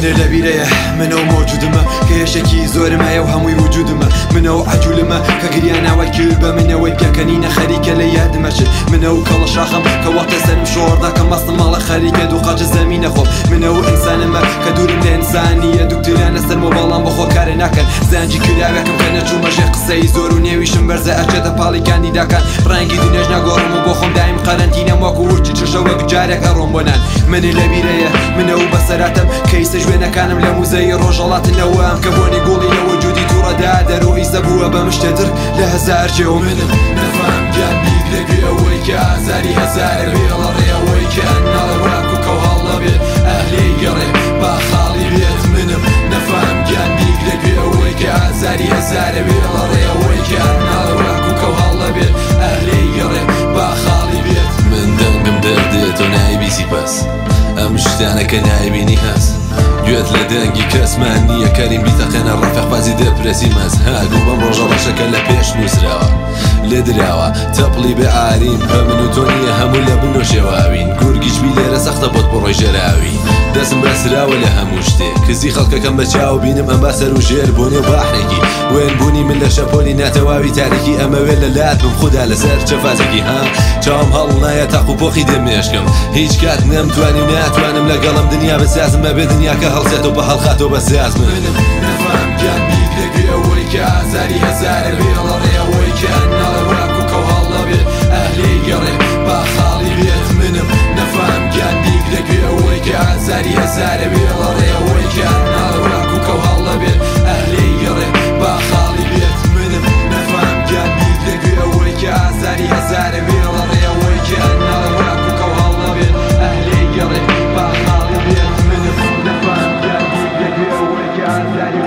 منە لەبیرەیە منەوە مۆجودمە کە یەشێکی زۆرمایە و هەمووی وجودمە منەوە عجولمە کە گریاناوە کرد بە منەوەی پێکەنینە خەریکە لە یادمەچێت منەوە کەڵە شاخم کە وەختە سەرم شۆڕدا کە مەستم ماڵە خەریکە دوو قاچە زەمینە خۆم منەوە ئینسانمە کە دوورم لە ئینسانیە دوکتورانە سەرمە بەڵام بەخۆ کارە ناکەن زانجی کراوێکم کە نەچوومەژێ قسەی زۆر و نێویشم بەرزە ئەچێتە پاڵی کاندیداکان ڕەنگی دنیاش ناگۆڕم و بۆ خۆم دایم قەرەنتینەم وەکو ورچی چشەوەک جارێک ئەڕۆم بۆ نان منە لەبیرەیە منەوە بەسەراتم کەیسە ژوێنەکانم لە موزەی ڕۆژەڵاتنەوەم کە بۆنی گوڵی لە وجودی تووڕەدا دەرۆی زەبووە بە مشتێتر لە هەزار جێو منم نەفام گیان بیگرێگوێ ئەوەی کە ئازاری هەزارە بێڵە ڕێەوەی کە ناڵەوراک و کەو هەڵە بێت ئەهلەی گەڕێ با خاڵی بێت منم نەفام گیان بیگرێگوێ ئەوەی کە ئازاری هەزارە بێڵە ڕێەوەی کە ناڵەوراک و کەو هەڵە بێت ئەهلەی گەڕێ با خاڵی بێت من دەنگم دەردێت و نایبیسی پەس ئەم شتانەکە نایبینی هەست گوێت لە دەنگی کەسمان نییە کەریم بیتەقێنە ڕەفەقبازی دەپرسی مەز هاگوو بەم ڕۆژە ڕەشەکە لە پێش نووسراوە لێ دراوە تەپڵی بێ ئارین بە من و تۆ نییە هەموو لە بن و شێواوین گورگیشبی لێرە سەختە بۆت بڕۆی ژێراوی دەستم بەسراوە لە هەموو شتێک کزی خەڵکەکەم بە چاو بینم ئەم بەسەر و ژێر بۆ نێو باحێکی وێن بوونی من لە شەپۆلی ناتەواوی تاریکی ئەمەوێت لە لات بم خوددا لەسەر چەفازێکی ها چاوم هەڵ نایە تاقو پۆخی دەمێشکم هیچ کات نەمتوانی و ناتوانم لەگەڵم دنیا بەسازم بەبێ دنیاکە هەڵسێتەوە بە هەڵخاتەوە بەساز منم نەفام گیان بیگرێگوێ ئەوەی کە ئازاری هەزارە بێڵە ڕێەوەی کە ناڵەوراک و کەو هەڵە بێت ئەهلەی گەڕێ با خاڵی بێت منم نەفام گیان بیگرێگوێ ئەوەی کە ئازاری هەزارە بێڵە ڕێەوەی کە ناڵەوراک و کەو هەڵە بێت ئەهلەی گەڕێ با خاڵی بێت منم نەفام گیان بیگرێگوێ ئەوەی کە ئازاری هەزارە بێڵە ڕێەوەی کە ناڵەوراک و کەو هەڵە بێت ئەهلەی گەڕێ با خاڵی بێت منم نەفام گیان بیگرێگوێ ئەوەی کە ئازاری